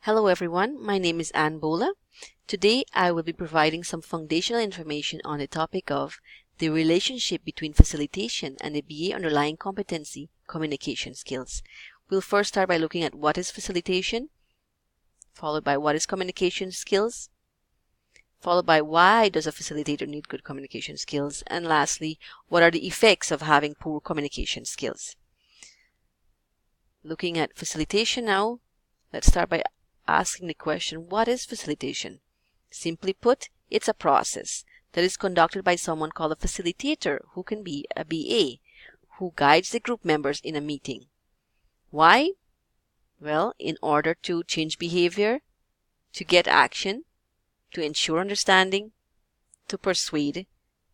Hello everyone, my name is Ann Bola. Today I will be providing some foundational information on the topic of the relationship between facilitation and the BA underlying competency, communication skills. We'll first start by looking at what is facilitation, followed by what is communication skills, followed by why does a facilitator need good communication skills, and lastly, what are the effects of having poor communication skills. Looking at facilitation now, let's start by asking the question, what is facilitation? Simply put, it's a process that is conducted by someone called a facilitator, who can be a BA, who guides the group members in a meeting. Why? Well, in order to change behavior, to get action, to ensure understanding, to persuade,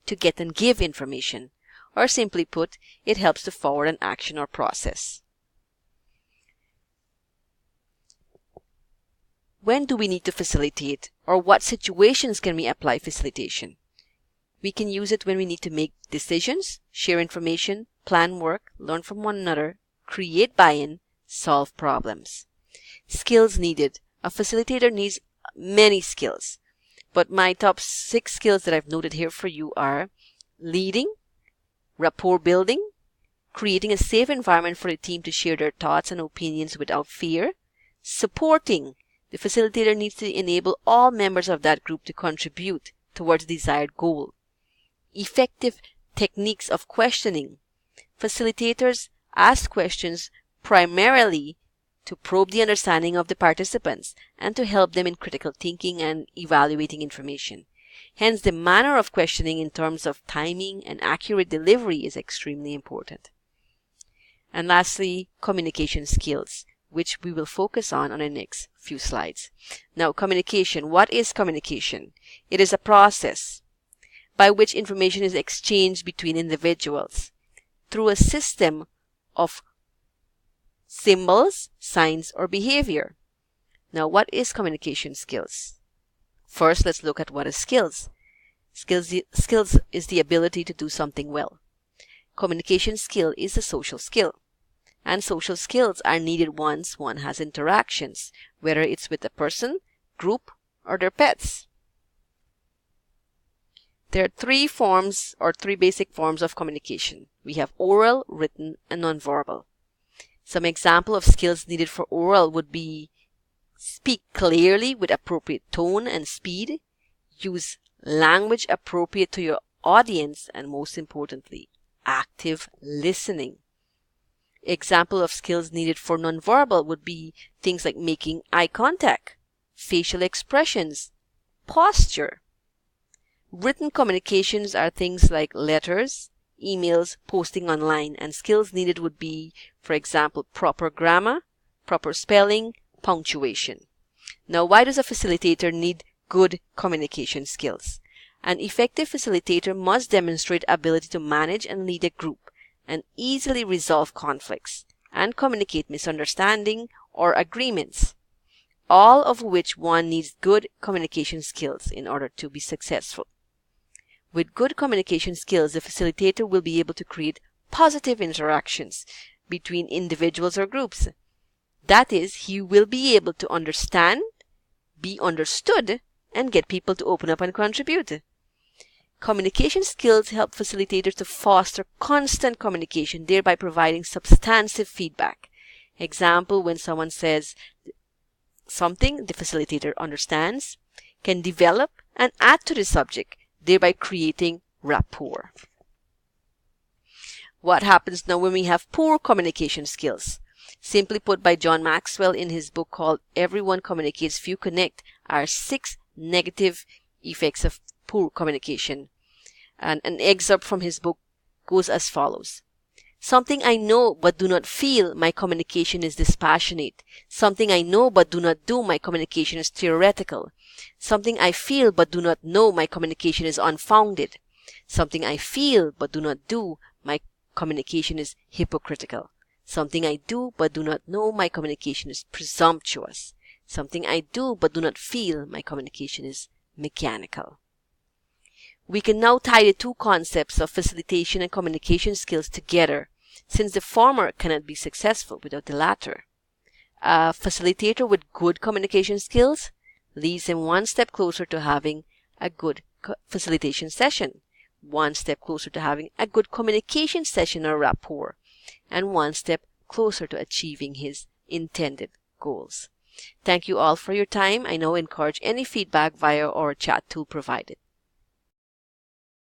to get and give information, or simply put, it helps to forward an action or process. When do we need to facilitate, or what situations can we apply facilitation? We can use it when we need to make decisions, share information, plan work, learn from one another, create buy-in, solve problems. Skills needed. A facilitator needs many skills, but my top 6 skills that I've noted here for you are leading, rapport building, creating a safe environment for the team to share their thoughts and opinions without fear, supporting. The facilitator needs to enable all members of that group to contribute towards the desired goal. Effective techniques of questioning. Facilitators ask questions primarily to probe the understanding of the participants and to help them in critical thinking and evaluating information. Hence, the manner of questioning in terms of timing and accurate delivery is extremely important. And lastly, communication skills, which we will focus on the next few slides. Now, communication. What is communication? It is a process by which information is exchanged between individuals through a system of symbols, signs, or behavior. Now, what is communication skills? First, let's look at what is skills. Skills is the ability to do something well. Communication skill is a social skill. And social skills are needed once one has interactions, whether it's with a person, group, or their pets. There are 3 basic forms of communication. We have oral, written, and nonverbal. Some example of skills needed for oral would be speak clearly with appropriate tone and speed, use language appropriate to your audience, and most importantly, active listening. Example of skills needed for nonverbal would be things like making eye contact, facial expressions, posture. Written communications are things like letters, emails, posting online, and skills needed would be, for example, proper grammar, proper spelling, punctuation. Now, why does a facilitator need good communication skills? An effective facilitator must demonstrate ability to manage and lead a group, and easily resolve conflicts and communicate misunderstanding or agreements, all of which one needs good communication skills in order to be successful. With good communication skills, the facilitator will be able to create positive interactions between individuals or groups. That is, he will be able to understand, be understood, and get people to open up and contribute. Communication skills help facilitators to foster constant communication, thereby providing substantive feedback. Example, when someone says something the facilitator understands, can develop and add to the subject, thereby creating rapport. What happens now when we have poor communication skills? Simply put by John Maxwell in his book called Everyone Communicates, Few Connect, are 6 negative effects of poor communication. And an excerpt from his book goes as follows. Something I know but do not feel, my communication is dispassionate. Something I know but do not do, my communication is theoretical. Something I feel but do not know, my communication is unfounded. Something I feel but do not do, my communication is hypocritical. Something I do but do not know, my communication is presumptuous. Something I do but do not feel, my communication is mechanical. We can now tie the 2 concepts of facilitation and communication skills together, since the former cannot be successful without the latter. A facilitator with good communication skills leads him one step closer to having a good facilitation session, one step closer to having a good communication session or rapport, and one step closer to achieving his intended goals. Thank you all for your time. I now encourage any feedback via our chat tool provided.